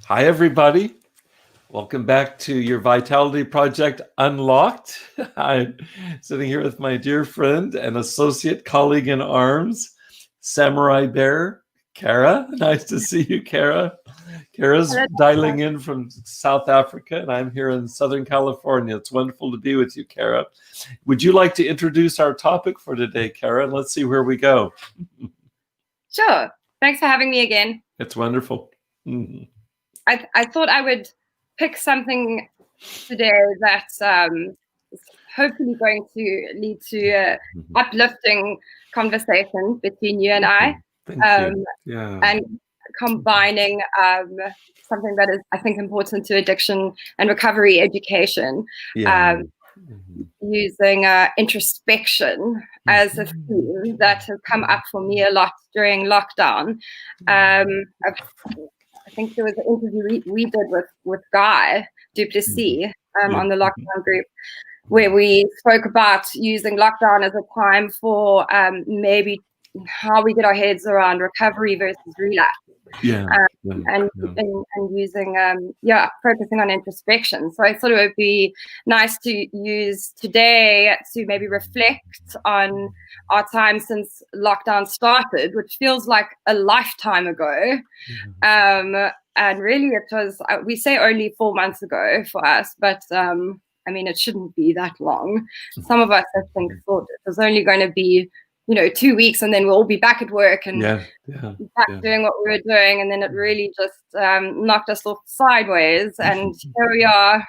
Hi, everybody. Welcome back to your Vitality Project Unlocked. I'm sitting here with my dear friend and associate colleague in arms, Samurai Bear, Kara. Nice to see you, Kara. Kara's dialing in from South Africa, and I'm here in Southern California. It's wonderful to be with you, Kara. Would you like to introduce our topic for today, Kara? And let's see where we go. Sure. Thanks for having me again. It's wonderful. Mm-hmm. I thought I would pick something today that's hopefully going to lead to uplifting conversations between you and I. Thank you. Yeah. And combining something that is, I think, important to addiction and recovery education. Yeah. Using introspection as a theme that has come up for me a lot during lockdown. I think there was an interview we did with 𝗟𝗶𝘁 on the lockdown group, where we spoke about using lockdown as a time for maybe how we get our heads around recovery versus relapse. And using focusing on introspection. So I thought it would be nice to use today to maybe reflect on our time since lockdown started, which feels like a lifetime ago. And really it was, we say only 4 months ago for us, but I mean, it shouldn't be that long. Some of us, I think, thought it was only going to be 2 weeks and then we'll all be back at work and back doing what we were doing. And then it really just knocked us off sideways. And here we are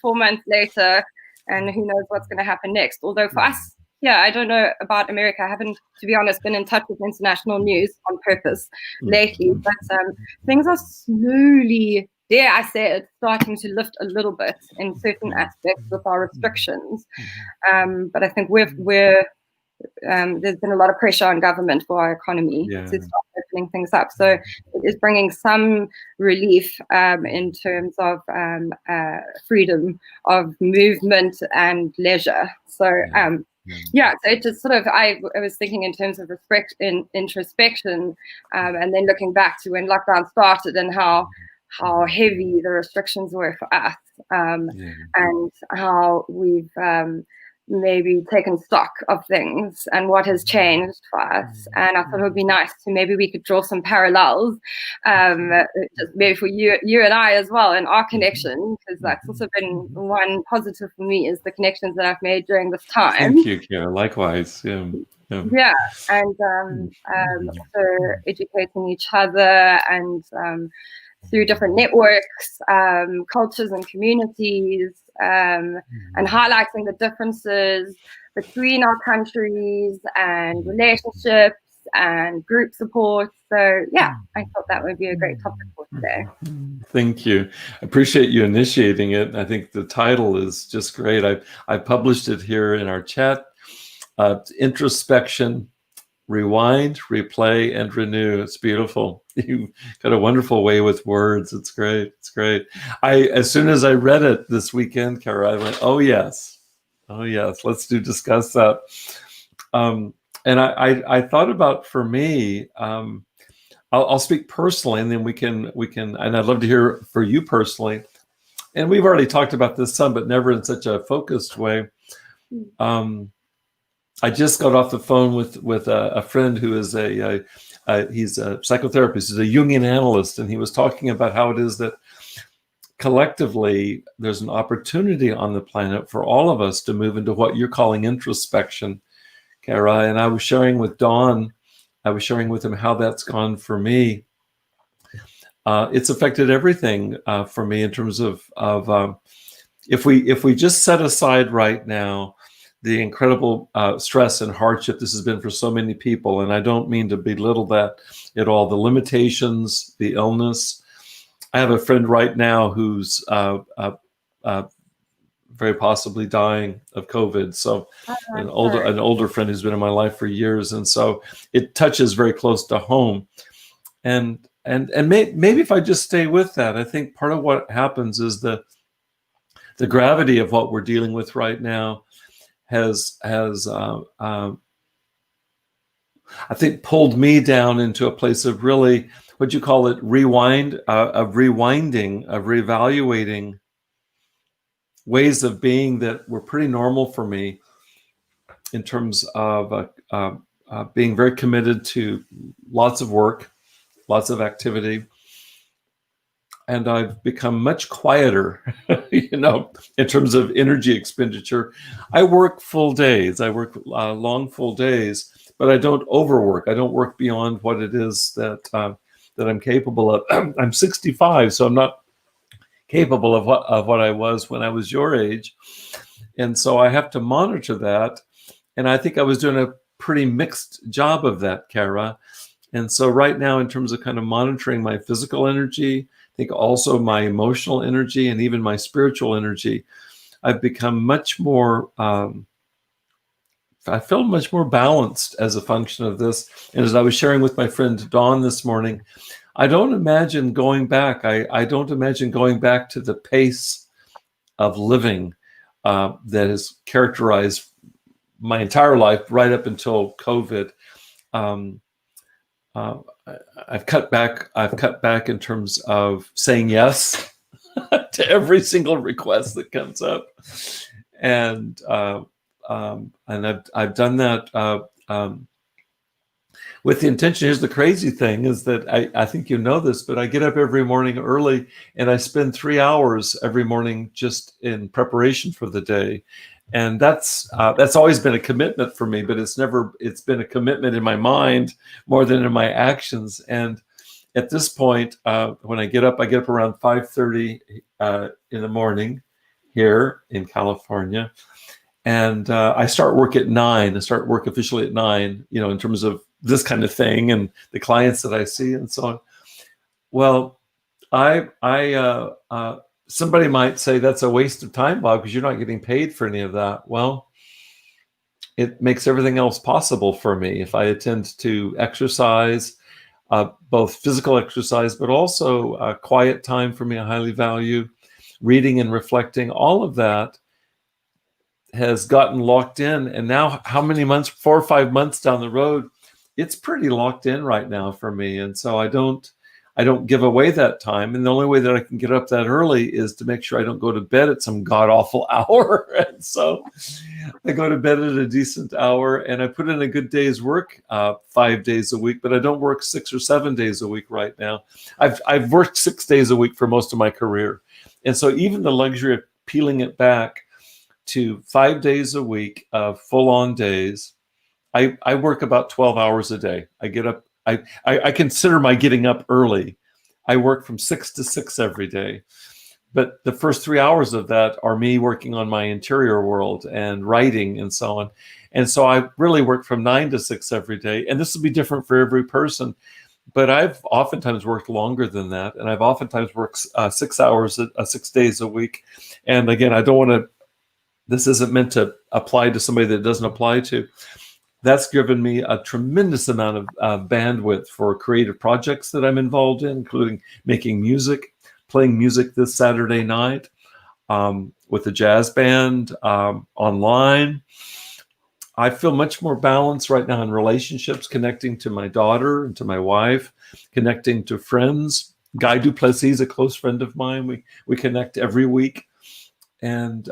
4 months later, and who knows what's going to happen next. Although for us, I don't know about America. I haven't, to be honest, been in touch with international news on purpose lately. But things are slowly, dare I say it, starting to lift a little bit in certain aspects with our restrictions. But I think there's been a lot of pressure on government for our economy to start opening things up. So it is bringing some relief in terms of freedom of movement and leisure. So so it just sort of, I was thinking in terms of introspection, and then looking back to when lockdown started and how heavy the restrictions were for us, and how we've maybe taken stock of things and what has changed for us. And I thought it would be nice to maybe we could draw some parallels, just maybe for you and I as well, in our connection, because that's also been one positive for me, is the connections that I've made during this time. Thank you, Kara. Likewise. And also educating each other and through different networks, cultures and communities, and highlighting the differences between our countries and relationships and group support. So I thought that would be a great topic for today. Thank you. I appreciate you initiating it. I think the title is just great. I published it here in our chat. Introspection, rewind, replay, and renew. It's beautiful. You've got a wonderful way with words. It's great. It's great. As soon as I read it this weekend, Kara, I went, oh yes, let's discuss that. And I thought about, for me, I'll speak personally, and then we can, and I'd love to hear for you personally. And we've already talked about this some, but never in such a focused way. I just got off the phone with a friend who is he's a psychotherapist, he's a Jungian analyst, and he was talking about how it is that collectively there's an opportunity on the planet for all of us to move into what you're calling introspection, Kara. And I was sharing with Dawn, him how that's gone for me. It's affected everything for me in terms of if we just set aside right now the incredible stress and hardship this has been for so many people. And I don't mean to belittle that at all. The limitations, the illness. I have a friend right now who's very possibly dying of COVID. So an older friend who's been in my life for years. And so it touches very close to home. And maybe if I just stay with that, I think part of what happens is the gravity of what we're dealing with right now has I think pulled me down into a place of really, what you call it, rewinding, of reevaluating ways of being that were pretty normal for me, in terms of being very committed to lots of work, lots of activity. And I've become much quieter, in terms of energy expenditure. I work full days. I work long full days, but I don't overwork. I don't work beyond what it is that I'm capable of. I'm 65, so I'm not capable of what I was when I was your age. And so I have to monitor that. And I think I was doing a pretty mixed job of that, Kara. And so right now, in terms of kind of monitoring my physical energy, I think also my emotional energy and even my spiritual energy, I've become much more, I feel much more balanced as a function of this. And as I was sharing with my friend Dawn this morning, I don't imagine going back. I don't imagine going back to the pace of living that has characterized my entire life right up until COVID. I've cut back in terms of saying yes to every single request that comes up, and I've done that with the intention. Here's the crazy thing, is that I think you know this, but I get up every morning early and I spend 3 hours every morning just in preparation for the day. And that's always been a commitment for me, but it's been a commitment in my mind more than in my actions. And at this point, when I get up around 5:30 in the morning here in California. And I start work at 9. I start work officially at 9, in terms of this kind of thing and the clients that I see and so on. Well, somebody might say that's a waste of time, Bob, because you're not getting paid for any of that. Well, it makes everything else possible for me. If I attend to exercise, both physical exercise, but also quiet time for me, I highly value. Reading and reflecting, all of that has gotten locked in. And now, how many months, 4 or 5 months down the road, it's pretty locked in right now for me. And so I don't give away that time. And the only way that I can get up that early is to make sure I don't go to bed at some god-awful hour. And so I go to bed at a decent hour, and I put in a good day's work 5 days a week, but I don't work 6 or 7 days a week right now. I've worked 6 days a week for most of my career. And so even the luxury of peeling it back to 5 days a week of full-on days, I work about 12 hours a day. I get up, I consider my getting up early. I work from 6 to 6 every day. But the first 3 hours of that are me working on my interior world and writing and so on. And so I really work from 9 to 6 every day. And this will be different for every person. But I've oftentimes worked longer than that. And I've oftentimes worked 6 hours, 6 days a week. And again, I don't want to, this isn't meant to apply to somebody that it doesn't apply to. That's given me a tremendous amount of bandwidth for creative projects that I'm involved in, including making music, playing music this Saturday night with a jazz band online. I feel much more balanced right now in relationships, connecting to my daughter and to my wife, connecting to friends. 𝗟𝗍𝗄𝘁𝗍 is a close friend of mine. We connect every week. And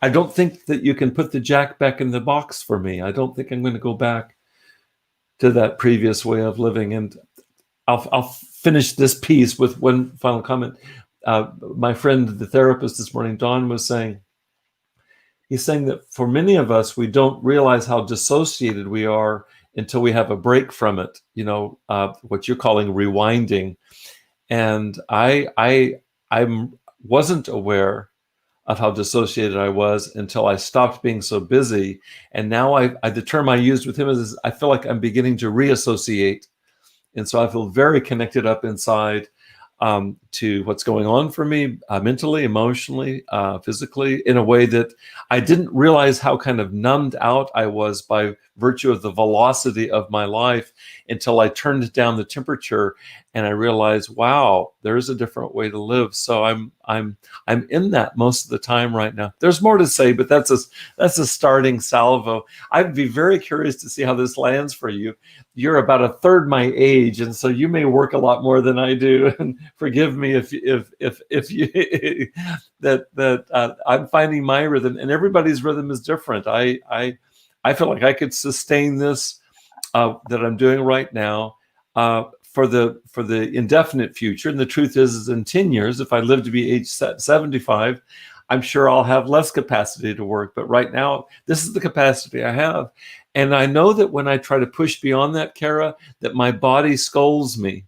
I don't think that you can put the jack back in the box for me. I don't think I'm going to go back to that previous way of living. And I'll finish this piece with one final comment. My friend, the therapist this morning, Dawn, was saying, he's saying that for many of us, we don't realize how dissociated we are until we have a break from it, what you're calling rewinding. And I wasn't aware of how dissociated I was until I stopped being so busy. And now the term I used with him is, I feel like I'm beginning to reassociate. And so I feel very connected up inside to what's going on for me mentally, emotionally, physically, in a way that I didn't realize how kind of numbed out I was by virtue of the velocity of my life until I turned down the temperature and I realized, wow, there's a different way to live. So I'm in that most of the time right now. There's more to say, but that's a starting salvo. I'd be very curious to see how this lands for you. You're about a third my age, and so you may work a lot more than I do. And forgive me if you I'm finding my rhythm, and everybody's rhythm is different. I feel like I could sustain this that I'm doing right now for the indefinite future. And the truth is in 10 years, if I live to be age 75, I'm sure I'll have less capacity to work. But right now, this is the capacity I have. And I know that when I try to push beyond that, Kara, that my body scolds me.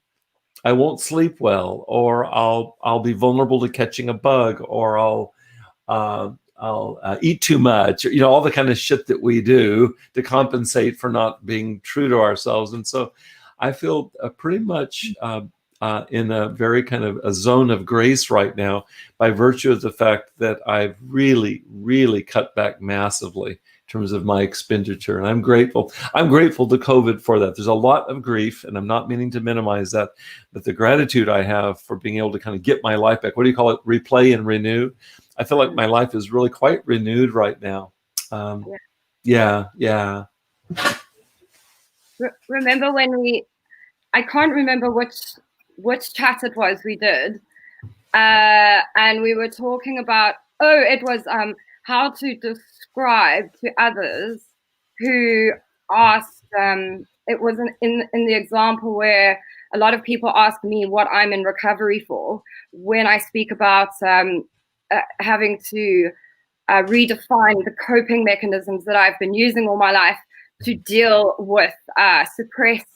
I won't sleep well, or I'll be vulnerable to catching a bug, or I'll eat too much, all the kind of shit that we do to compensate for not being true to ourselves. And so I feel pretty much in a very kind of a zone of grace right now by virtue of the fact that I've really, really cut back massively in terms of my expenditure. And I'm grateful. I'm grateful to COVID for that. There's a lot of grief, and I'm not meaning to minimize that, but the gratitude I have for being able to kind of get my life back. What do you call it? Replay and renew. I feel like my life is really quite renewed right now. Yeah. Remember when I can't remember which chat it was we did, and we were talking about, it was how to describe to others who asked, it was in the example where a lot of people ask me what I'm in recovery for when I speak about having to redefine the coping mechanisms that I've been using all my life to deal with suppressed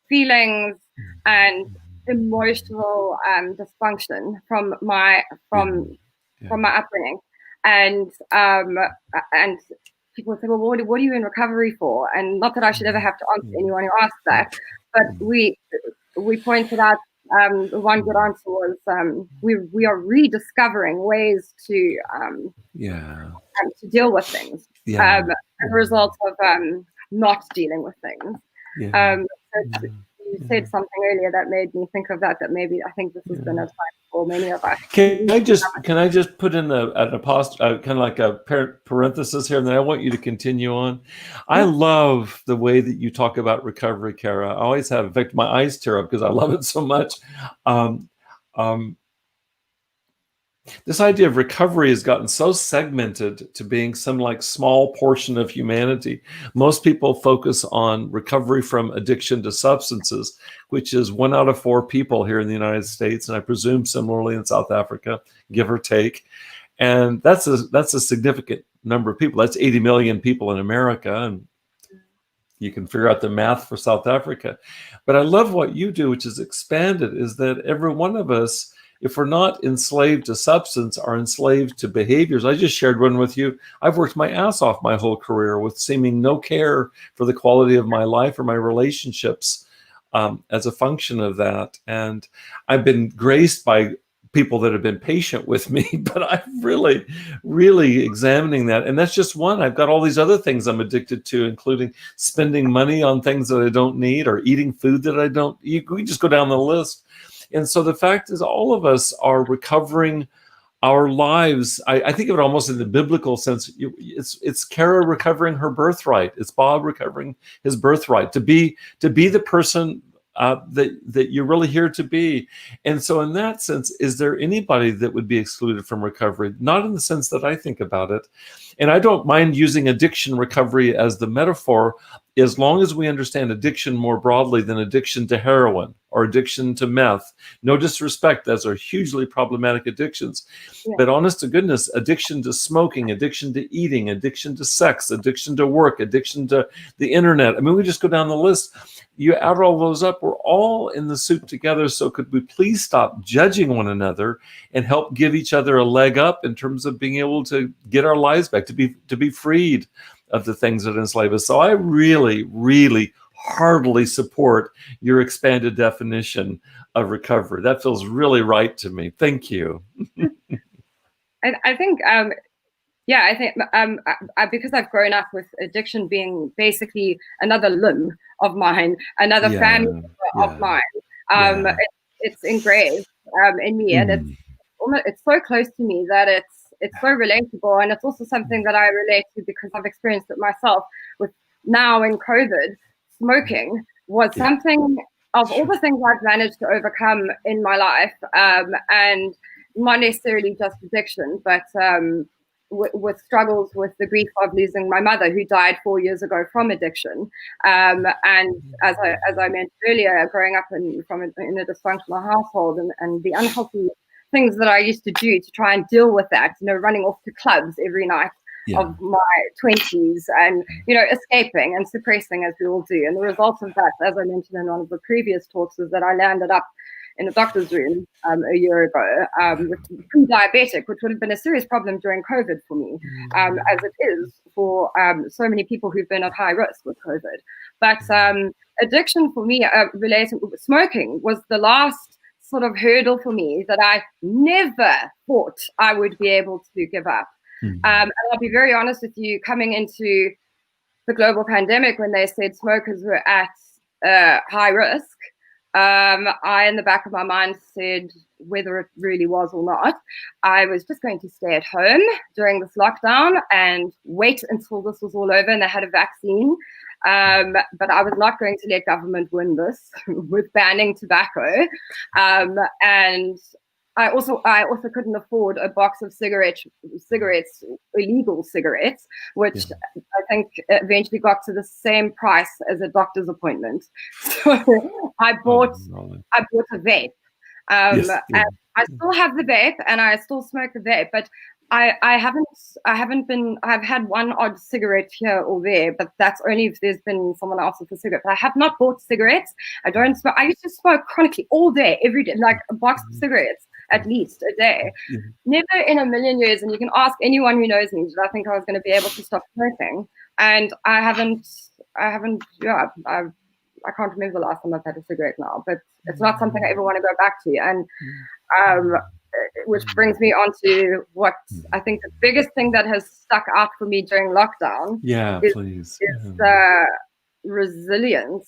feelings and emotional dysfunction from my upbringing. And people say, well, what are you in recovery for? And not that I should ever have to answer anyone who asks that, but we pointed out one good answer was we are rediscovering ways to deal with things as a result of not dealing with things. You said something earlier that made me think of that maybe I think this has been a time for many of us. Can I just put in an apostrophe, kind of like a parenthesis here, and then I want you to continue on. I love the way that you talk about recovery, Kara. I always have, in fact, my eyes tear up because I love it so much. This idea of recovery has gotten so segmented to being some like small portion of humanity. Most people focus on recovery from addiction to substances, which is 1 out of 4 people here in the United States, and I presume similarly in South Africa, give or take. And that's a significant number of people. That's 80 million people in America, and you can figure out the math for South Africa. But I love what you do, which is expanded, is that every one of us, if we're not enslaved to substance, are enslaved to behaviors. I just shared one with you. I've worked my ass off my whole career with seeming no care for the quality of my life or my relationships as a function of that. And I've been graced by people that have been patient with me, but I'm really, really examining that. And that's just one. I've got all these other things I'm addicted to, including spending money on things that I don't need or eating food that I don't eat. We just go down the list. And so the fact is all of us are recovering our lives. I think of it almost in the biblical sense. It's Kara recovering her birthright. It's Bob recovering his birthright to be the person that you're really here to be. And so in that sense, is there anybody that would be excluded from recovery? Not in the sense that I think about it. And I don't mind using addiction recovery as the metaphor, as long as we understand addiction more broadly than addiction to heroin or addiction to meth. No disrespect, those are hugely problematic addictions. Yeah. But honest to goodness, addiction to smoking, addiction to eating, addiction to sex, addiction to work, addiction to the internet. I mean, we just go down the list. You add all those up, we're all in the soup together. So could we please stop judging one another and help give each other a leg up in terms of being able to get our lives back, to be freed of the things that enslave us. So I really, really heartily support your expanded definition of recovery. That feels really right to me. Thank you. I think, because I've grown up with addiction being basically another limb of mine, another family of mine, It's engraved in me, and it's so close to me that it's so relatable, and it's also something that I relate to because I've experienced it myself. With now in COVID, smoking was something of all the things I've managed to overcome in my life, and not necessarily just addiction, but with struggles with the grief of losing my mother, who died 4 years ago from addiction. And as I mentioned earlier, growing up in a dysfunctional household, and the unhealthy things that I used to do to try and deal with that, running off to clubs every night of my 20s, and escaping and suppressing, as we all do. And the result of that, as I mentioned in one of the previous talks, is that I landed up in a doctor's room a year ago with pre-diabetic, which would have been a serious problem during COVID for me, as it is for so many people who've been at high risk with COVID. But addiction for me, smoking was the last sort of hurdle for me that I never thought I would be able to give up. And I'll be very honest with you, coming into the global pandemic, when they said smokers were at high risk, I, in the back of my mind, said, whether it really was or not, I was just going to stay at home during this lockdown and wait until this was all over and they had a vaccine. But I was not going to let government win this with banning tobacco. And I also couldn't afford a box of cigarettes, illegal cigarettes, which I think eventually got to the same price as a doctor's appointment. So I bought a vape, and I still have the vape, and I still smoke the vape, but I've had one odd cigarette here or there, but that's only if there's been someone else with a cigarette. But I have not bought cigarettes. I don't smoke. I used to smoke chronically all day, every day, like a box of cigarettes at least a day. Never in a million years, and you can ask anyone who knows me, did I think I was going to be able to stop smoking? And I haven't, I can't remember the last time I've had a cigarette now, but it's not something I ever want to go back to. And which brings me on to what I think the biggest thing that has stuck out for me during lockdown is resilience.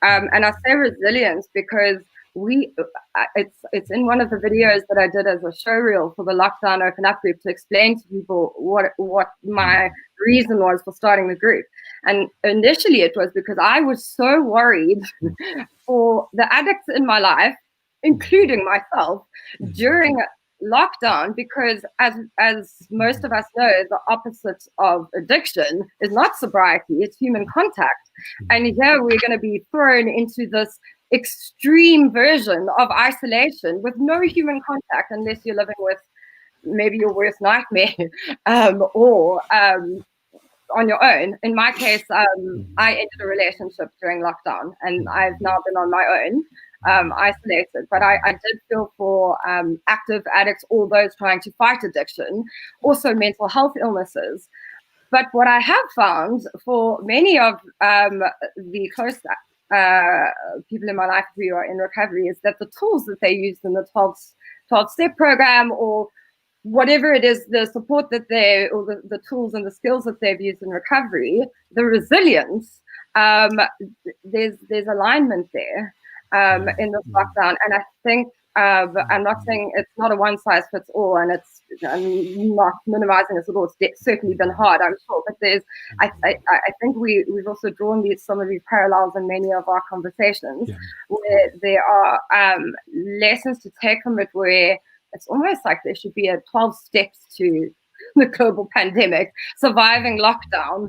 And I say resilience because it's in one of the videos that I did as a show reel for the Lockdown Open Up group to explain to people what my reason was for starting the group. And initially it was because I was so worried for the addicts in my life, including myself, during lockdown, because as most of us know, the opposite of addiction is not sobriety, it's human contact. And here we're going to be thrown into this extreme version of isolation with no human contact, unless you're living with maybe your worst nightmare, or on your own. In my case, I ended a relationship during lockdown, and I've now been on my own, isolated. But I did feel for active addicts, all those trying to fight addiction, also mental health illnesses. But what I have found for many of the close people in my life who are in recovery is that the tools that they use in the 12-step program, or whatever it is, the support that or the tools and the skills that they've used in recovery, the resilience, there's alignment there in this lockdown. And I think, I'm not saying it's not a one size fits all, and I'm not minimizing this at all. It's certainly been hard, I'm sure, but I think we've also drawn some of these parallels in many of our conversations, where there are lessons to take from it, where it's almost like there should be 12 steps to the global pandemic, surviving lockdown,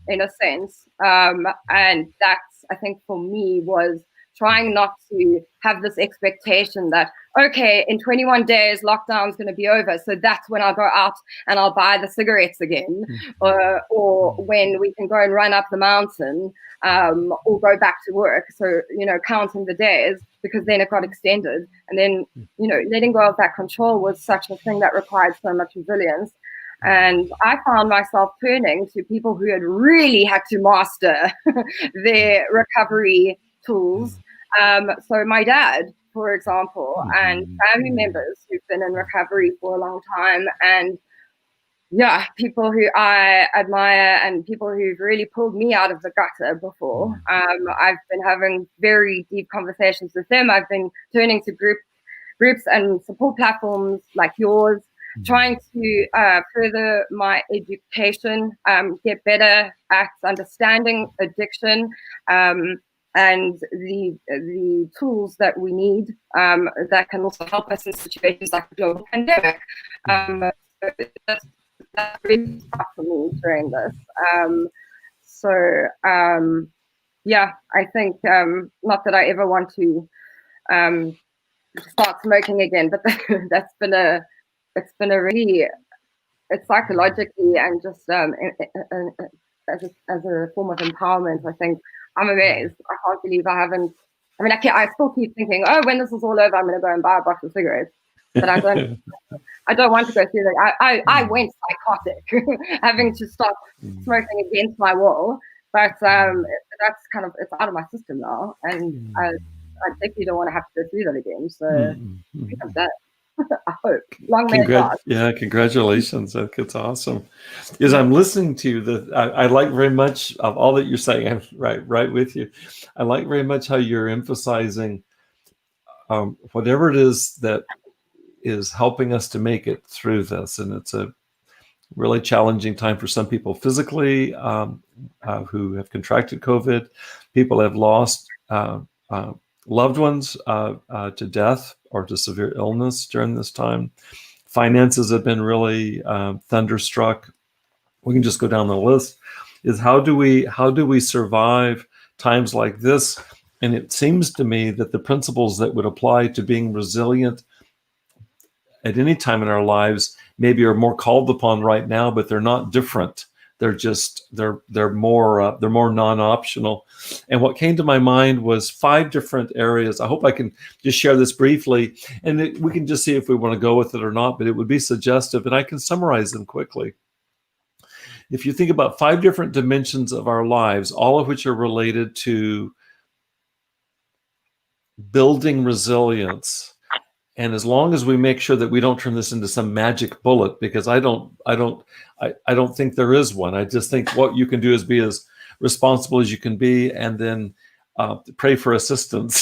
in a sense. And that's, I think for me, was trying not to have this expectation that, okay, in 21 days, lockdown's going to be over, so that's when I'll go out and I'll buy the cigarettes again, or when we can go and run up the mountain, or go back to work. So, counting the days, because then it got extended. And then, letting go of that control was such a thing that required so much resilience. And I found myself turning to people who had really had to master their recovery tools. So my dad, for example, and family members who've been in recovery for a long time. And yeah, people who I admire and people who've really pulled me out of the gutter before. I've been having very deep conversations with them. I've been turning to groups and support platforms like yours, trying to further my education, get better at understanding addiction, and the tools that we need that can also help us in situations like the global pandemic. That's really tough for me during this. Yeah, I think not that I ever want to start smoking again, but it's been a really, it's psychologically and just as a form of empowerment. I think I'm amazed. I can't believe I haven't. I mean, I still keep thinking, oh, when this is all over, I'm going to go and buy a box of cigarettes. But I don't. I don't want to go through that. I went psychotic, having to stop smoking against my will. But that's kind of, it's out of my system now, and I definitely don't want to have to go through that again. So I think I'm done. I hope. Long may it last. Yeah, congratulations. That's awesome. As I'm listening to you, I like very much of all that you're saying. I'm right with you. I like very much how you're emphasizing whatever it is that is helping us to make it through this. And it's a really challenging time for some people physically who have contracted COVID. People have lost loved ones to death or to severe illness during this time. Finances have been really thunderstruck. We can just go down the list. Is how do we survive times like this? And it seems to me that the principles that would apply to being resilient at any time in our lives maybe are more called upon right now, but they're not different. They're just they're more non-optional. And what came to my mind was 5 different areas. I hope I can just share this briefly, and we can just see if we want to go with it or not. But it would be suggestive, and I can summarize them quickly. If you think about 5 different dimensions of our lives, all of which are related to building resilience. And as long as we make sure that we don't turn this into some magic bullet, because I don't think there is one. I just think what you can do is be as responsible as you can be, and then pray for assistance.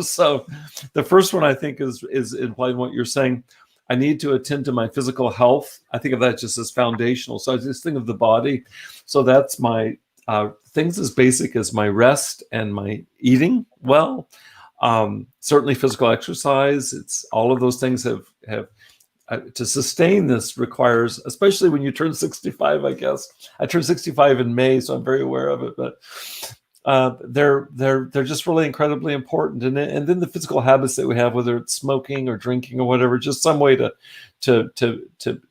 So the first one I think is implied in what you're saying. I need to attend to my physical health. I think of that just as foundational. So I just think of the body. So that's my things as basic as my rest and my eating well. Certainly physical exercise. It's all of those things have to sustain this requires, especially when you turn 65, I guess. I turned 65 in May, so I'm very aware of it, but they're just really incredibly important. And then the physical habits that we have, whether it's smoking or drinking or whatever, just some way to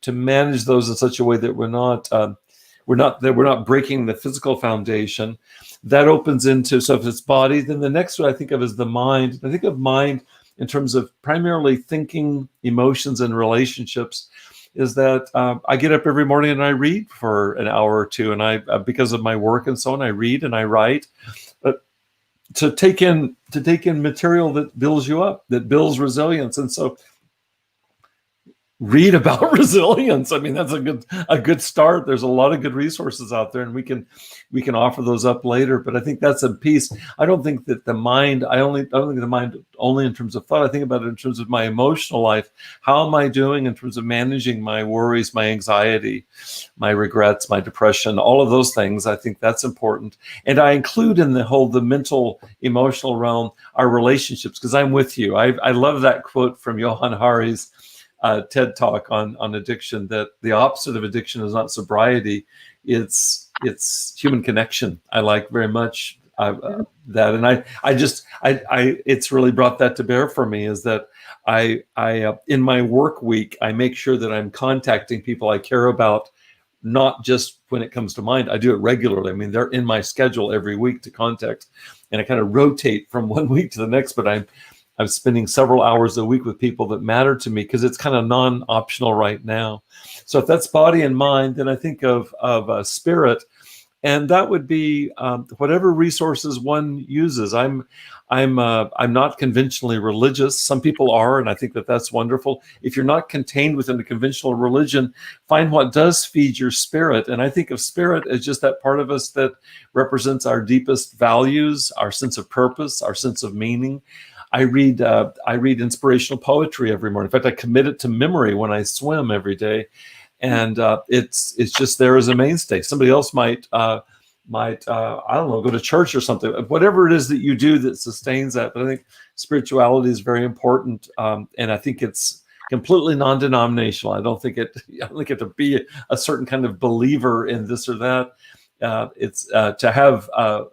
manage those in such a way that we're not breaking the physical foundation. That opens into, so if it's body, then the next one I think of is the mind. I think of mind in terms of primarily thinking, emotions, and relationships. Is that I get up every morning and I read for an hour or two, and I because of my work and so on, I read and I write. But to take in material that builds you up, that builds resilience, and so read about resilience. I mean, that's a good start. There's a lot of good resources out there, and we can offer those up later. But I think that's a piece. I don't think that the mind. I don't think the mind only in terms of thought. I think about it in terms of my emotional life. How am I doing in terms of managing my worries, my anxiety, my regrets, my depression, all of those things? I think that's important. And I include in the mental, emotional realm our relationships, because I'm with you. I love that quote from Johann Hari's TED Talk on addiction, that the opposite of addiction is not sobriety, it's human connection. I like very much that, and I it's really brought that to bear for me, is that I in my work week, I make sure that I'm contacting people I care about, not just when it comes to mind. I do it regularly. I mean, they're in my schedule every week to contact, and I kind of rotate from one week to the next, but I'm spending several hours a week with people that matter to me, because it's kind of non-optional right now. So if that's body and mind, then I think of spirit. And that would be whatever resources one uses. I'm not conventionally religious. Some people are, and I think that that's wonderful. If you're not contained within a conventional religion, find what does feed your spirit. And I think of spirit as just that part of us that represents our deepest values, our sense of purpose, our sense of meaning. I read inspirational poetry every morning. In fact, I commit it to memory when I swim every day, and it's just there as a mainstay. Somebody else might I don't know, go to church or something. Whatever it is that you do that sustains that. But I think spirituality is very important, and I think it's completely non-denominational. I don't think you have to be a certain kind of believer in this or that. It's to have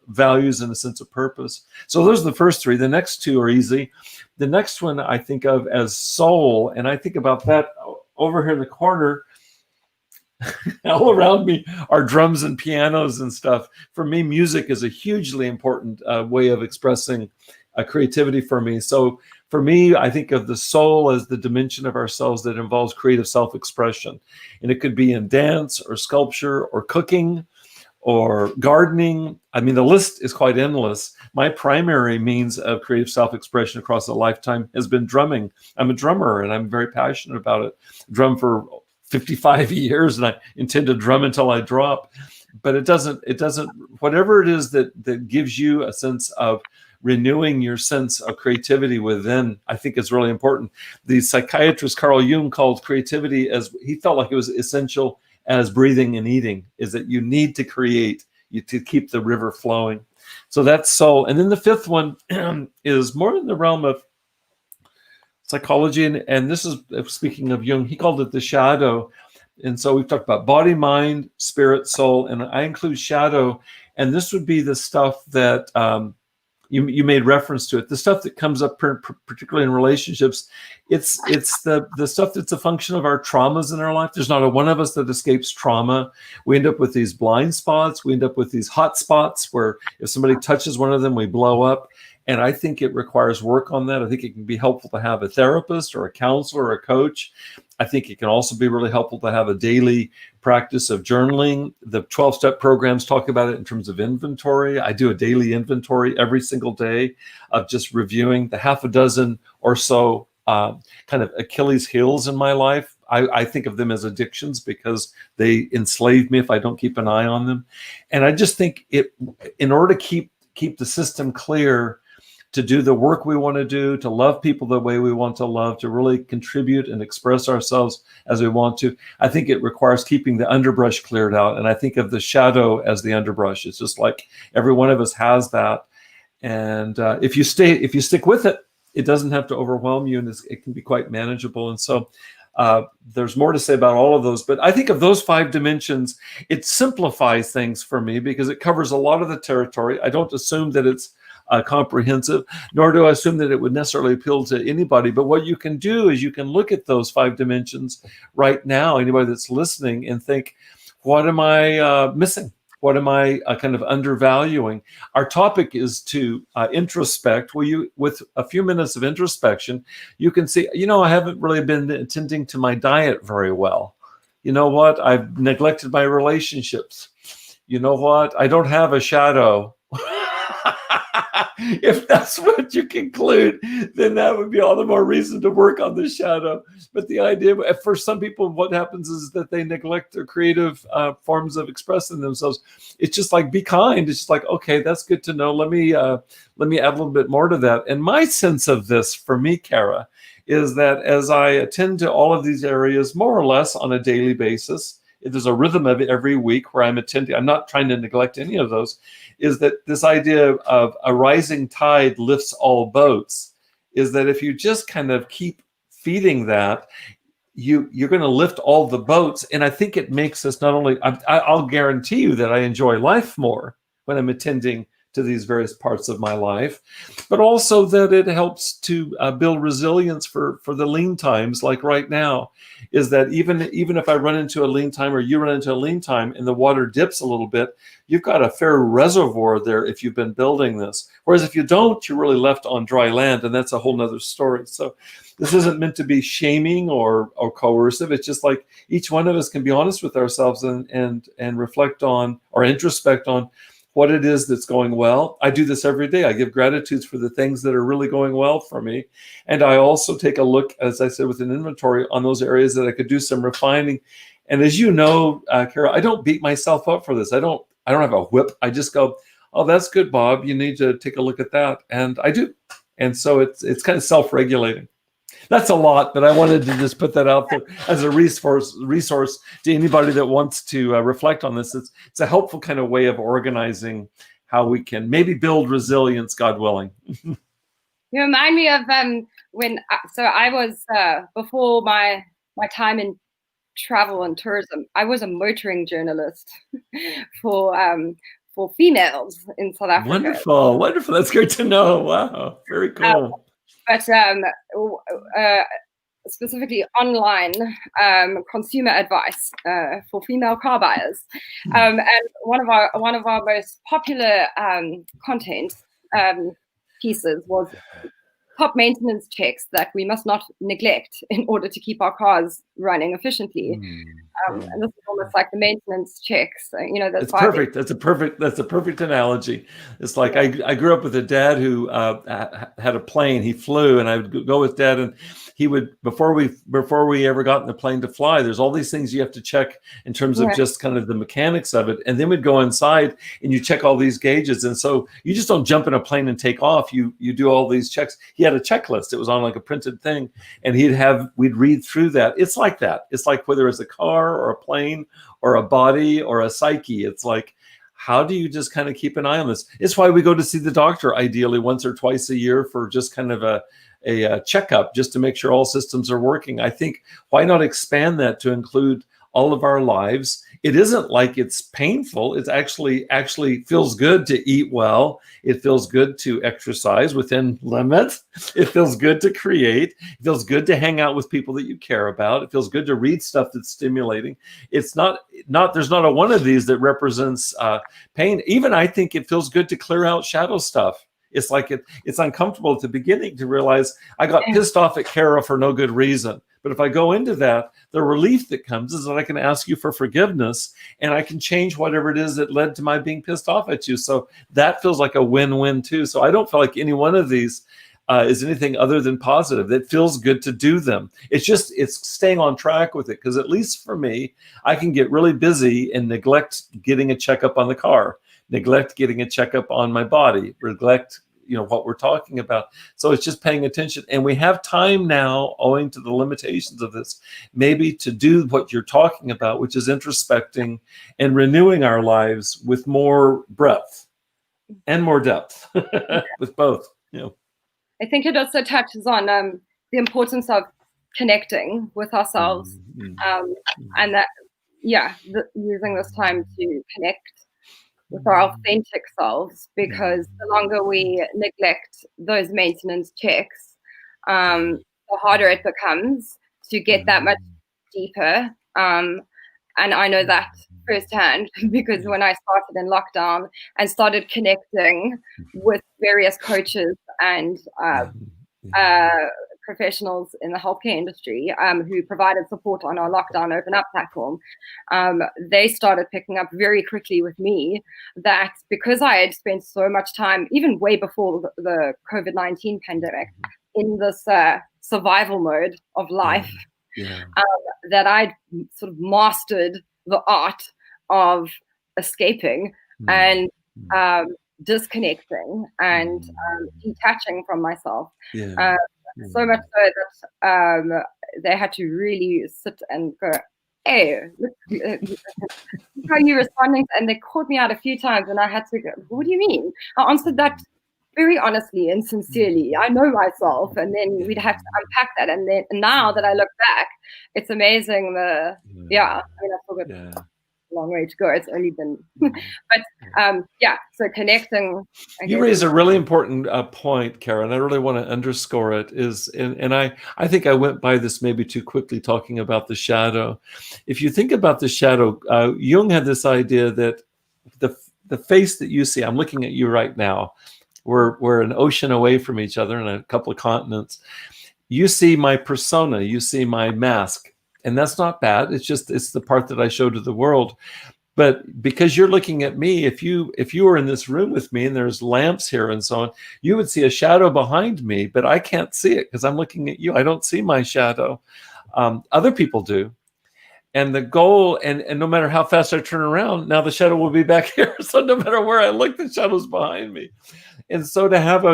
values and a sense of purpose. So those are the first three. The next two are easy. The next one I think of as soul, and I think about that over here in the corner. All around me are drums and pianos and stuff. For me, music is a hugely important way of expressing creativity for me. So for me, I think of the soul as the dimension of ourselves that involves creative self-expression. And it could be in dance or sculpture or cooking or gardening. I mean, the list is quite endless. My primary means of creative self-expression across a lifetime has been drumming. I'm a drummer and I'm very passionate about it. Drum for 55 years, and I intend to drum until I drop. But it doesn't, whatever it is that gives you a sense of renewing your sense of creativity within, I think is really important. The psychiatrist Carl Jung called creativity, as he felt like it was essential as breathing and eating, is that you need to create, to keep the river flowing. So that's soul. And then the fifth one is more in the realm of psychology, and this is, speaking of Jung, he called it the shadow. And so we've talked about body, mind, spirit, soul, and I include shadow. And this would be the stuff that you made reference to it, the stuff that comes up particularly in relationships. It's the stuff that's a function of our traumas in our life. There's not a one of us that escapes trauma. We end up with these blind spots. We end up with these hot spots where if somebody touches one of them, we blow up. And I think it requires work on that. I think it can be helpful to have a therapist or a counselor or a coach. I think it can also be really helpful to have a daily practice of journaling. The 12-step programs talk about it in terms of inventory. I do a daily inventory every single day of just reviewing the half a dozen or so kind of Achilles heels in my life. I think of them as addictions because they enslave me if I don't keep an eye on them. And I just think in order to keep the system clear, to do the work we want to do, to love people the way we want to love, to really contribute and express ourselves as we want to, I think it requires keeping the underbrush cleared out. And I think of the shadow as the underbrush. It's just like every one of us has that. And if you stick with it, it doesn't have to overwhelm you, and it can be quite manageable. And so there's more to say about all of those, but I think of those 5 dimensions, it simplifies things for me because it covers a lot of the territory. I don't assume that it's comprehensive, nor do I assume that it would necessarily appeal to anybody. But what you can do is you can look at those 5 dimensions right now, anybody that's listening, and think, what am I missing? What am I kind of undervaluing? Our topic is to introspect. Well, with a few minutes of introspection, you can see, I haven't really been attending to my diet very well. You know what? I've neglected my relationships. You know what? I don't have a shadow. If that's what you conclude, then that would be all the more reason to work on the shadow. But the idea, for some people, what happens is that they neglect their creative forms of expressing themselves. It's just like, be kind. It's just like, okay, that's good to know. Let me add a little bit more to that. And my sense of this, for me, Kara, is that as I attend to all of these areas, more or less on a daily basis, there's a rhythm of it every week where I'm attending. I'm not trying to neglect any of those. Is that this idea of a rising tide lifts all boats? Is that if you just kind of keep feeding that, you're going to lift all the boats. And I think it makes us not only, I'll guarantee you that I enjoy life more when I'm attending to these various parts of my life, but also that it helps to build resilience for the lean times. Like right now, is that even if I run into a lean time or you run into a lean time and the water dips a little bit, you've got a fair reservoir there if you've been building this. Whereas if you don't, you're really left on dry land, and that's a whole nother story. So this isn't meant to be shaming or coercive. It's just like each one of us can be honest with ourselves and reflect on or introspect on what it is that's going well. I do this every day. I give gratitudes for the things that are really going well for me. And I also take a look, as I said, with an inventory on those areas that I could do some refining. And as you know, Kara, I don't beat myself up for this. I don't have a whip. I just go, oh, that's good, Bob. You need to take a look at that. And I do. And so it's kind of self-regulating. That's a lot, but I wanted to just put that out there as a resource to anybody that wants to reflect on this. It's a helpful kind of way of organizing how we can maybe build resilience, God willing. You remind me of when I was before my time in travel and tourism, I was a motoring journalist for females in South Africa. Wonderful. That's great to know. Wow, very cool. But specifically online consumer advice for female car buyers, and one of our most popular content pieces was top maintenance checks that we must not neglect in order to keep our cars running efficiently. And this is almost like the maintenance checks. That's perfect. That's a perfect analogy. It's like I grew up with a dad who had a plane. He flew, and I would go with Dad, and he would before we ever got in the plane to fly. There's all these things you have to check in terms of just kind of the mechanics of it, and then we'd go inside and you check all these gauges. And so you just don't jump in a plane and take off. You do all these checks. He had a checklist. It was on like a printed thing, and we'd read through that. It's like that. It's like whether it's a car or a plane or a body or a psyche. It's like, how do you just kind of keep an eye on this? It's why we go to see the doctor ideally once or twice a year for just kind of a checkup, just to make sure all systems are working. I think, why not expand that to include all of our lives? It isn't like it's painful. It's actually feels good to eat well. It feels good to exercise within limits. It feels good to create. It feels good to hang out with people that you care about. It feels good to read stuff that's stimulating. It's not there's not a one of these that represents pain. Even I think it feels good to clear out shadow stuff. It's like it's uncomfortable at the beginning to realize I got pissed off at Kara for no good reason. But if I go into that, the relief that comes is that I can ask you for forgiveness, and I can change whatever it is that led to my being pissed off at you. So that feels like a win-win too. So I don't feel like any one of these is anything other than positive. It feels good to do them. It's staying on track with it, because at least for me, I can get really busy and neglect getting a checkup on the car, neglect getting a checkup on my body, neglect what we're talking about. So it's just paying attention. And we have time now, owing to the limitations of this, maybe to do what you're talking about, which is introspecting and renewing our lives with more breadth and more depth with both. I think it also touches on the importance of connecting with ourselves, and that, using this time to connect with our authentic selves, because the longer we neglect those maintenance checks, the harder it becomes to get that much deeper. And I know that firsthand, because when I started in lockdown and started connecting with various coaches and professionals in the healthcare industry who provided support on our Lockdown Open Up platform, they started picking up very quickly with me that because I had spent so much time, even way before the COVID-19 pandemic, in this survival mode of life, that I'd sort of mastered the art of escaping and disconnecting and detaching from myself. So much so that they had to really sit and go, hey, look how you're responding. And they caught me out a few times, and I had to go, what do you mean? I answered that very honestly and sincerely. I know myself. And then we'd have to unpack that. And now that I look back, it's amazing. I feel good. a long way to go. It's only been, but yeah. So connecting. You raise a really important point, Karen. I really want to underscore it. And I think I went by this maybe too quickly talking about the shadow. If you think about the shadow, Jung had this idea that the face that you see, I'm looking at you right now. We're an ocean away from each other and a couple of continents. You see my persona, you see my mask, and that's not bad. It's the part that I show to the world. But because you're looking at me, if you were in this room with me and there's lamps here and so on, you would see a shadow behind me, but I can't see it because I'm looking at you. I don't see my shadow. Other people do. And the goal, and no matter how fast I turn around, now the shadow will be back here. So no matter where I look, the shadow's behind me. And so to have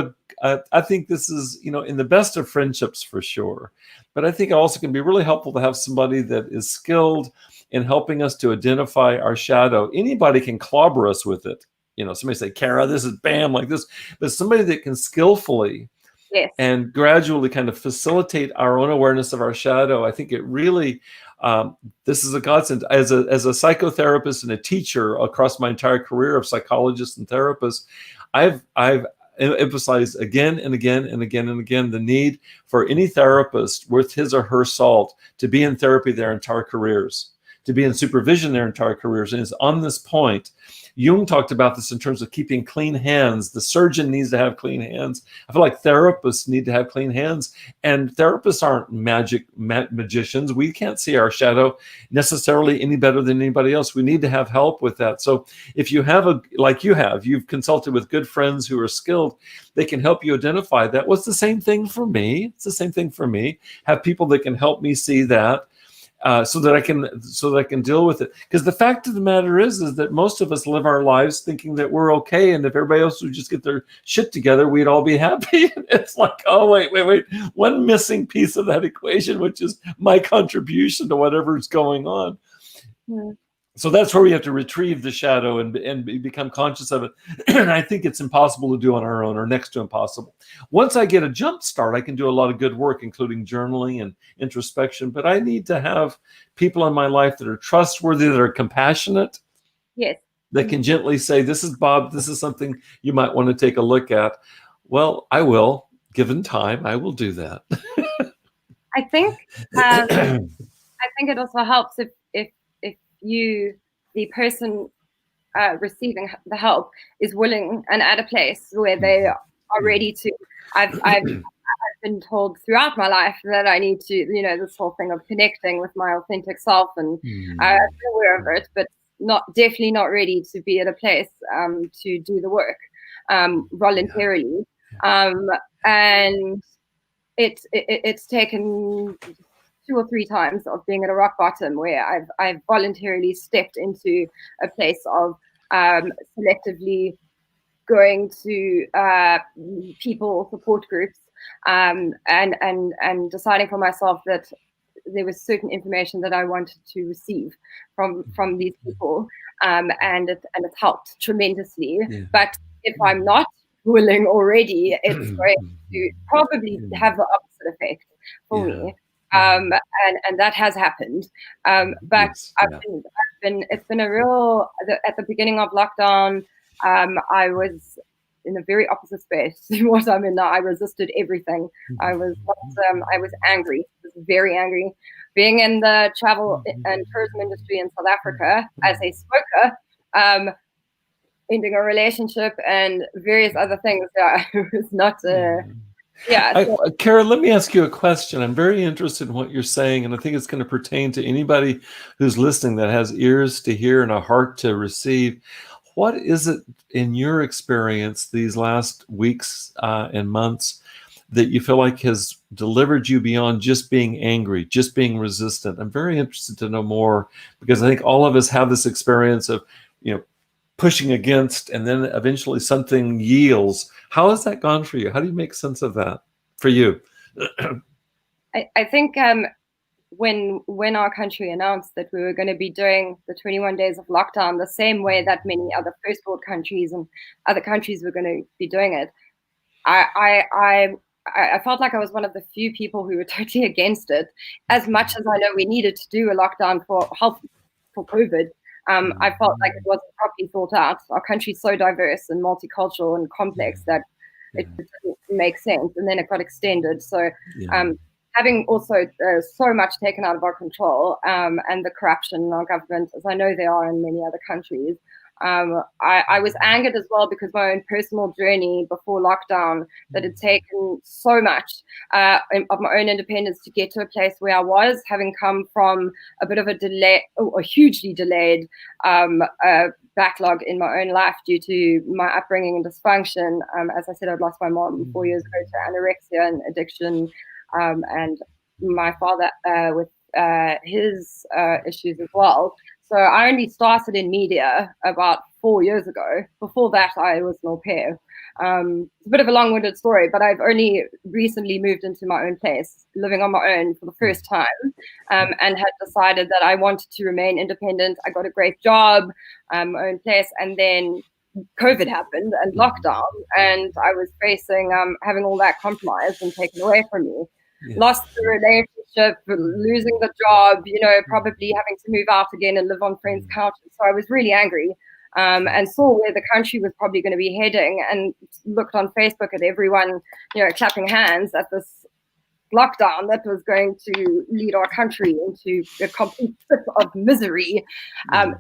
I think this is, in the best of friendships for sure. But I think it also can be really helpful to have somebody that is skilled in helping us to identify our shadow. Anybody can clobber us with it. Somebody say, Kara, this is bam, like this. But somebody that can skillfully and gradually kind of facilitate our own awareness of our shadow, I think it really, this is a godsend. As a psychotherapist and a teacher across my entire career of psychologists and therapists, I've emphasized again and again and again and again the need for any therapist worth his or her salt to be in therapy their entire careers, to be in supervision their entire careers. And it's on this point. Jung talked about this in terms of keeping clean hands. The surgeon needs to have clean hands. I feel like therapists need to have clean hands. And therapists aren't magicians. We can't see our shadow necessarily any better than anybody else. We need to have help with that. So if you have you've consulted with good friends who are skilled, they can help you identify that. What's the same thing for me? It's the same thing for me. Have people that can help me see that. So that I can deal with it. Because the fact of the matter is that most of us live our lives thinking that we're okay, and if everybody else would just get their shit together, we'd all be happy. It's like, oh wait, one missing piece of that equation, which is my contribution to whatever's going on. Yeah. So that's where we have to retrieve the shadow and become conscious of it. And I think it's impossible to do on our own, or next to impossible. Once I get a jump start, I can do a lot of good work, including journaling and introspection. But I need to have people in my life that are trustworthy, that are compassionate. Yes. That can gently say, this is Bob, this is something you might want to take a look at. Well, I will, given time, I will do that. I think it also helps if you, the person receiving the help, is willing and at a place where they are ready to. I've been told throughout my life that I need to, this whole thing of connecting with my authentic self, and I'm aware of it, but definitely not ready to be at a place to do the work voluntarily. And it's taken 2 or 3 times of being at a rock bottom where I've voluntarily stepped into a place of selectively going to people support groups and deciding for myself that there was certain information that I wanted to receive from these people, and it's helped tremendously. Yeah. But if I'm not willing already, it's going to probably have the opposite effect for me. And that has happened. But it's been a real, at the beginning of lockdown, I was in a very opposite space to what I'm in now. I resisted everything. I was angry. I was very angry. Being in the travel and tourism industry in South Africa as a smoker, ending a relationship and various other things, I was not. Kara, let me ask you a question. I'm very interested in what you're saying, and I think it's going to pertain to anybody who's listening that has ears to hear and a heart to receive. What is it in your experience these last weeks and months that you feel like has delivered you beyond just being angry, just being resistant? I'm very interested to know more, because I think all of us have this experience of, pushing against, and then eventually something yields. How has that gone for you? How do you make sense of that for you? I think when our country announced that we were going to be doing the 21 days of lockdown the same way that many other first world countries and other countries were going to be doing it, I felt like I was one of the few people who were totally against it. As much as I know we needed to do a lockdown for COVID, I felt like it wasn't properly thought out. Our country's so diverse and multicultural and complex that it didn't make sense, and then it got extended. So having also so much taken out of our control, and the corruption in our government, as I know there are in many other countries, I was angered as well because my own personal journey before lockdown, that had taken so much of my own independence to get to a place where I was, having come from a bit of a delay, a hugely delayed backlog in my own life due to my upbringing and dysfunction. As I said, I'd lost my mom 4 years ago to anorexia and addiction, and my father with his issues as well. So I only started in media about 4 years ago. Before that, I was an au pair. It's a bit of a long-winded story, but I've only recently moved into my own place, living on my own for the first time, and had decided that I wanted to remain independent. I got a great job, my own place, and then COVID happened and lockdown, and I was facing having all that compromised and taken away from me. Lost the relationship, losing the job, probably having to move out again and live on friends' couches. So I was really angry, and saw where the country was probably going to be heading, and looked on Facebook at everyone, clapping hands at this lockdown that was going to lead our country into a complete pit of misery. So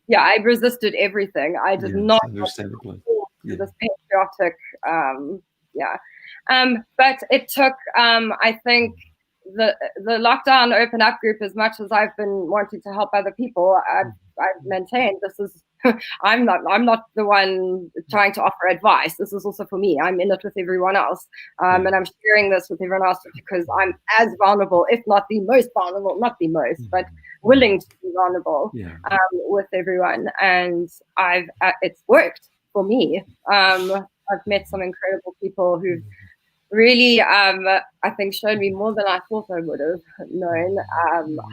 yeah, I resisted everything. I did not understandably this patriotic but it took I think the lockdown open up group, as much as I've been wanting to help other people, I've maintained this is I'm not the one trying to offer advice. This is also for me. I'm in it with everyone else, and I'm sharing this with everyone else because I'm as vulnerable, if not the most vulnerable, not the most, but willing to be vulnerable with everyone. And it's worked for me. I've met some incredible people who've really, I think, showed me more than I thought I would have known,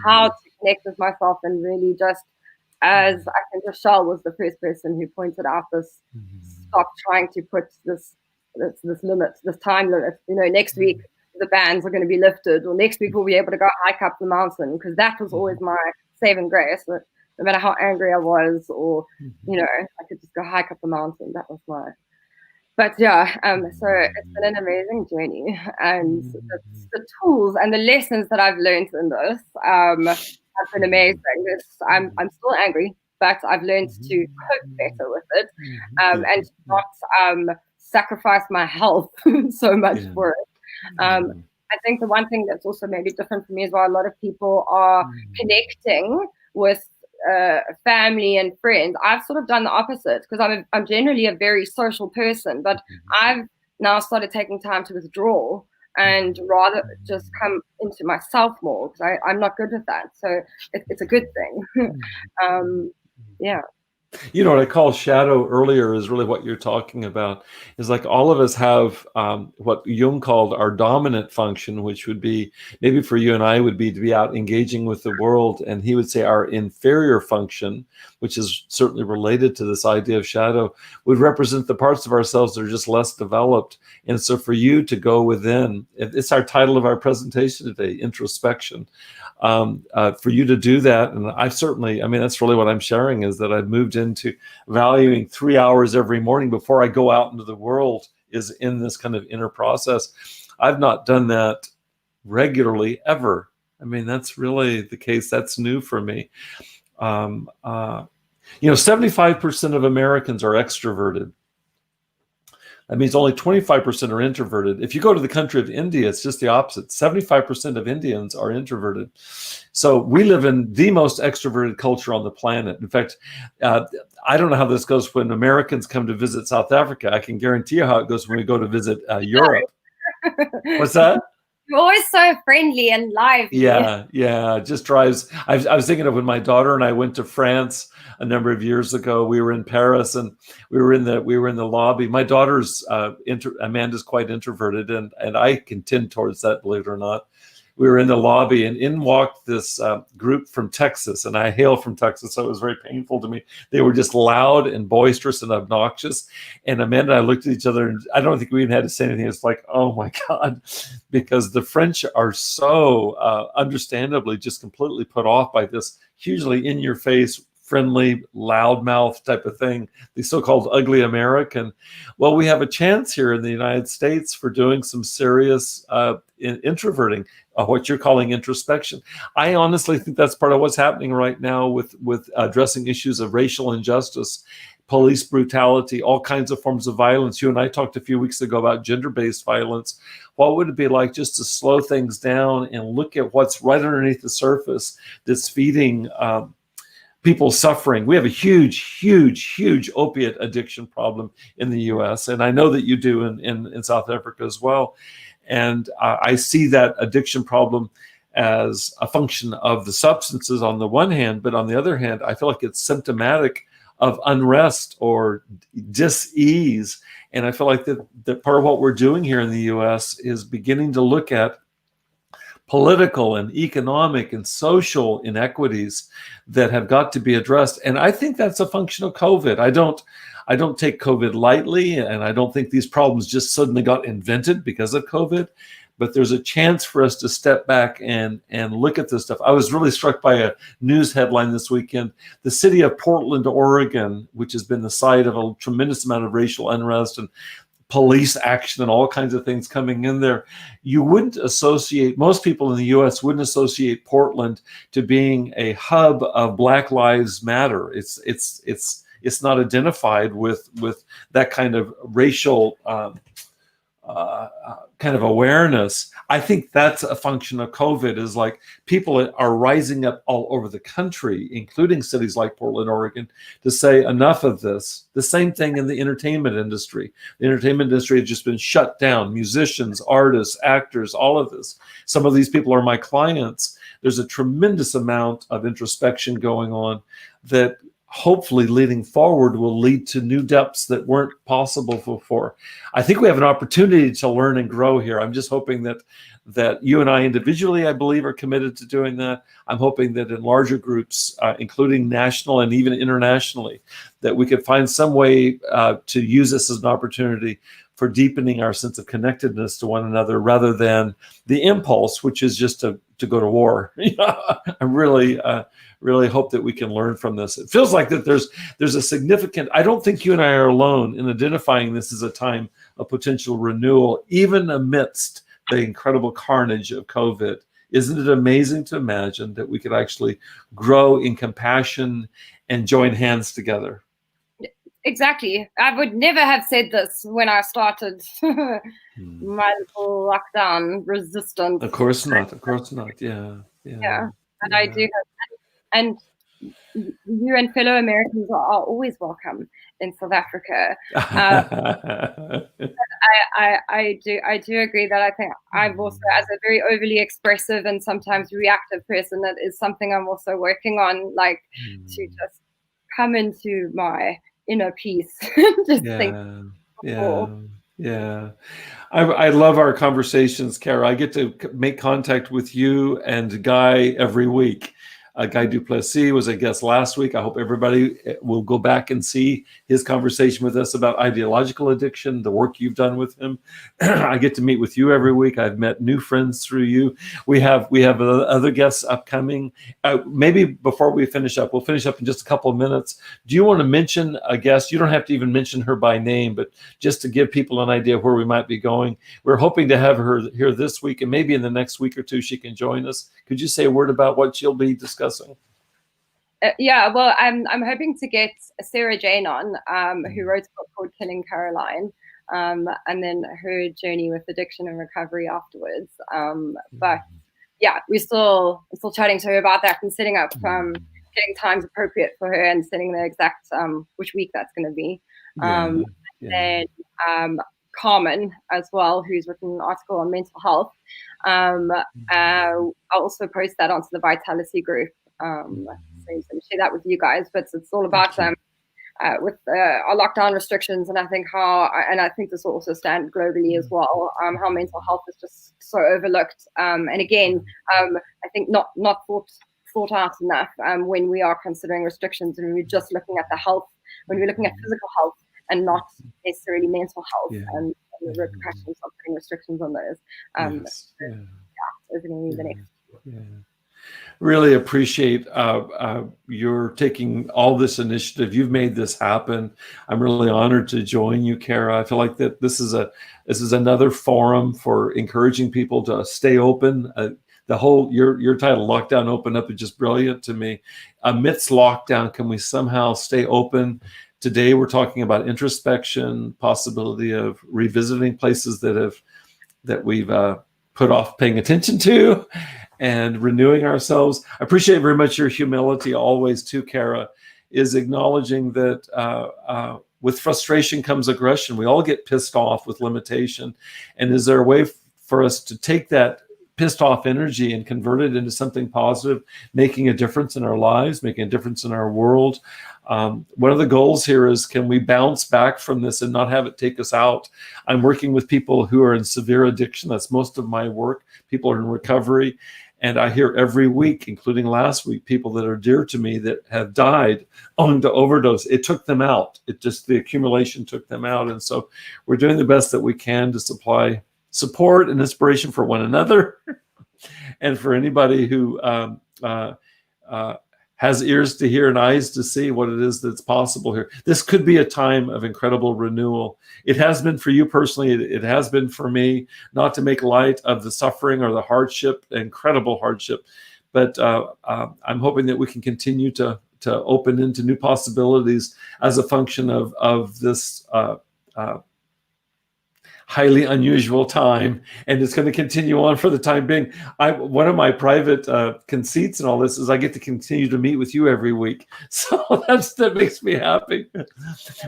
how to connect with myself, and really just, as I think Rochelle was the first person who pointed out this, stop trying to put this limit, this time limit. Next week the bans are going to be lifted, or next week we'll be able to go hike up the mountain, because that was always my saving grace. No matter how angry I was, or I could just go hike up the mountain. That was my. But yeah, so it's been an amazing journey, and the tools and the lessons that I've learned in this have been amazing. I'm still angry, but I've learned to cope better with it, and not sacrifice my health so much for it. I think the one thing that's also maybe different for me is why a lot of people are connecting with family and friends. I've sort of done the opposite, because I'm generally a very social person, but I've now started taking time to withdraw and rather just come into myself more, because I'm not good with that. So it's a good thing. What I call shadow earlier is really what you're talking about. Is like all of us have what Jung called our dominant function, which would be, maybe for you and I, would be to be out engaging with the world. And he would say our inferior function, which is certainly related to this idea of shadow, would represent the parts of ourselves that are just less developed. And so for you to go within, it's our title of our presentation today, introspection. For you to do that, and that's really what I'm sharing, is that I've moved into valuing 3 hours every morning before I go out into the world, is in this kind of inner process. I've not done that regularly ever. That's really the case. That's new for me. 75% of Americans are extroverted. That means only 25% are introverted. If you go to the country of India, it's just the opposite. 75% of Indians are introverted. So we live in the most extroverted culture on the planet. In fact, I don't know how this goes when Americans come to visit South Africa. I can guarantee you how it goes when we go to visit Europe. What's that? You're always so friendly and lively. Yeah, it just drives. I was thinking of when my daughter and I went to France a number of years ago. We were in Paris, and we were in the lobby. My daughter's Amanda's quite introverted, and I can tend towards that, believe it or not. We were in the lobby, and in walked this group from Texas, and I hail from Texas, so it was very painful to me. They were just loud and boisterous and obnoxious. And Amanda and I looked at each other, and I don't think we even had to say anything. It's like, oh my God, because the French are so understandably just completely put off by this hugely in-your-face, friendly, loudmouth type of thing, the so-called ugly American. Well, we have a chance here in the United States for doing some serious introverting, what you're calling introspection. I honestly think that's part of what's happening right now with addressing issues of racial injustice, police brutality, all kinds of forms of violence. You and I talked a few weeks ago about gender-based violence. What would it be like just to slow things down and look at what's right underneath the surface that's feeding people suffering? We have a huge opiate addiction problem in the US, and I know that you do in South Africa as well. And I see that addiction problem as a function of the substances on the one hand, but on the other hand, I feel like it's symptomatic of unrest or dis-ease. And I feel like that part of what we're doing here in the US is beginning to look at political and economic and social inequities that have got to be addressed. And I think that's a function of COVID. I don't take COVID lightly, and I don't think these problems just suddenly got invented because of COVID. But there's a chance for us to step back and look at this stuff. I was really struck by a news headline this weekend. The city of Portland, Oregon, which has been the site of a tremendous amount of racial unrest and police action and all kinds of things coming in there. You wouldn't associate, most people in the US wouldn't associate Portland to being a hub of Black Lives Matter. It's not identified with that kind of racial kind of awareness. I think that's a function of COVID, is like people are rising up all over the country, including cities like Portland, Oregon, to say enough of this. The same thing in the entertainment industry. The entertainment industry has just been shut down. Musicians, artists, actors, all of this. Some of these people are my clients. There's a tremendous amount of introspection going on that hopefully leading forward will lead to new depths that weren't possible before. I think we have an opportunity to learn and grow here. I'm just hoping that you and I individually, I believe, are committed to doing that. I'm hoping that in larger groups, including national and even internationally, that we could find some way to use this as an opportunity for deepening our sense of connectedness to one another, rather than the impulse, which is just to go to war. I really hope that we can learn from this. It feels like that there's a significant, I don't think you and I are alone in identifying this as a time of potential renewal, even amidst the incredible carnage of COVID. Isn't it amazing to imagine that we could actually grow in compassion and join hands together? Exactly. I would never have said this when I started my little lockdown resistance. Of course not. Of course not. Yeah. And I do have, and you and fellow Americans are always welcome in South Africa. I do agree that I think I'm also, as a very overly expressive and sometimes reactive person, that is something I'm also working on, like to just come into my inner peace. I love our conversations, Kara. I get to make contact with you and Guy every week. 𝗥𝗲𝗄𝗆 was a guest last week. I hope everybody will go back and see his conversation with us about ideological addiction, the work you've done with him. I get to meet with you every week. I've met new friends through you. We have other guests upcoming. Maybe before we finish up, we'll finish up in just a couple of minutes. Do you want to mention a guest? You don't have to even mention her by name, but just to give people an idea of where we might be going. We're hoping to have her here this week, and maybe in the next week or two she can join us. Could you say a word about what she'll be discussing? Well, I'm hoping to get Sarah Jane on, who wrote a book called Killing Caroline, and then her journey with addiction and recovery afterwards. But yeah, we're still chatting to her about that and setting up getting times appropriate for her and setting the exact which week that's going to be. Then Carmen as well, who's written an article on mental health. I'll also post that onto the 𝗍𝗇 group. So share that with you guys, but it's all about with our lockdown restrictions, and I think I think this will also stand globally as well, how mental health is just so overlooked, and again I think not thought out enough when we are considering restrictions, and we're just looking at the health, when we're looking at physical health and not necessarily mental health, and the repercussions of putting restrictions on those. Those are going to be the next. Really appreciate your taking all this initiative. You've made this happen. I'm really honored to join you, 𝗟𝗏. I feel like that this is another forum for encouraging people to stay open. The whole your title, Lockdown Open Up, is just brilliant to me. Amidst lockdown, can we somehow stay open? Today we're talking about introspection, possibility of revisiting places that we've put off paying attention to, and renewing ourselves. I appreciate very much your humility always too, 𝗟𝗏, is acknowledging that with frustration comes aggression. We all get pissed off with limitation. And is there a way for us to take that pissed off energy and convert it into something positive, making a difference in our lives, making a difference in our world? One of the goals here is, can we bounce back from this and not have it take us out? I'm working with people who are in severe addiction. That's most of my work. People are in recovery. And I hear every week, including last week, people that are dear to me that have died owing to overdose. It took them out. The accumulation took them out. And so we're doing the best that we can to supply support and inspiration for one another and for anybody who has ears to hear and eyes to see what it is that's possible here. This could be a time of incredible renewal. It has been for you personally. It has been for me, not to make light of the suffering or the hardship, incredible hardship. But I'm hoping that we can continue to open into new possibilities as a function of this highly unusual time, and it's going to continue on for the time being. One of my private conceits and all this is I get to continue to meet with you every week, so that makes me happy.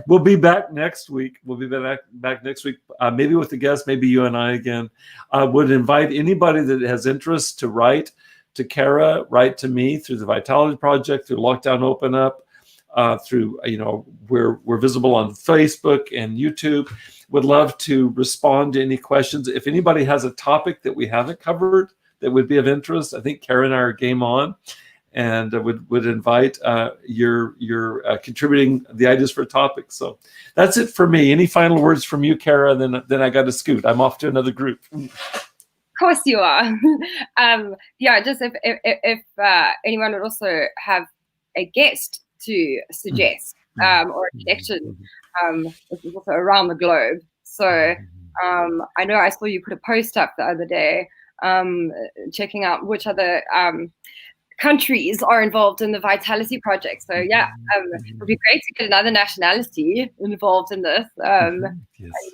We'll be back next week. We'll be back next week, maybe with a guest, maybe you and I again. I would invite anybody that has interest to write to 𝗟𝗏, write to me through the Vitality Project, through Lockdown Open Up, through, we're visible on Facebook and YouTube. Would love to respond to any questions. If anybody has a topic that we haven't covered that would be of interest, I think 𝗟𝗏 and I are game on, and would invite your contributing the ideas for topics. So that's it for me. Any final words from you, 𝗟𝗏? Then I got to scoot. I'm off to another group. Of course you are. Yeah, just if anyone would also have a guest to suggest or a connection, this is also around the globe. So I know I saw you put a post up the other day checking out which other countries are involved in the Vitality Project. So yeah, it would be great to get another nationality involved in this. And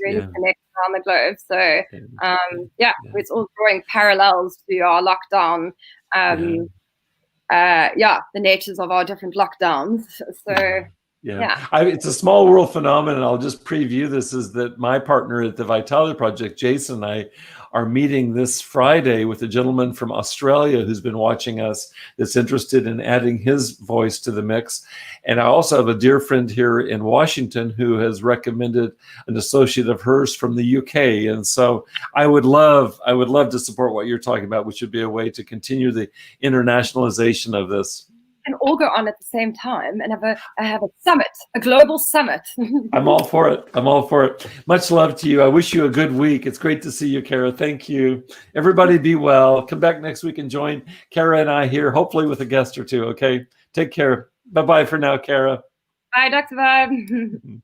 really connect around the globe. So yeah, it's all drawing parallels to our lockdown. The natures of our different lockdowns. So yeah. It's a small world phenomenon. I'll just preview this, is that my partner at the Vitality Project, Jason, and I are meeting this Friday with a gentleman from Australia who's been watching us, that's interested in adding his voice to the mix. And I also have a dear friend here in Washington who has recommended an associate of hers from the UK. And so I would love to support what you're talking about, which would be a way to continue the internationalization of this. And all go on at the same time and have a summit, a global summit. I'm all for it. I'm all for it. Much love to you. I wish you a good week. It's great to see you, 𝗟𝗏. Thank you. Everybody be well. Come back next week and join 𝗟𝗏 and I here, hopefully with a guest or two, okay? Take care. Bye-bye for now, 𝗟𝗏. Bye, Dr. Vibe.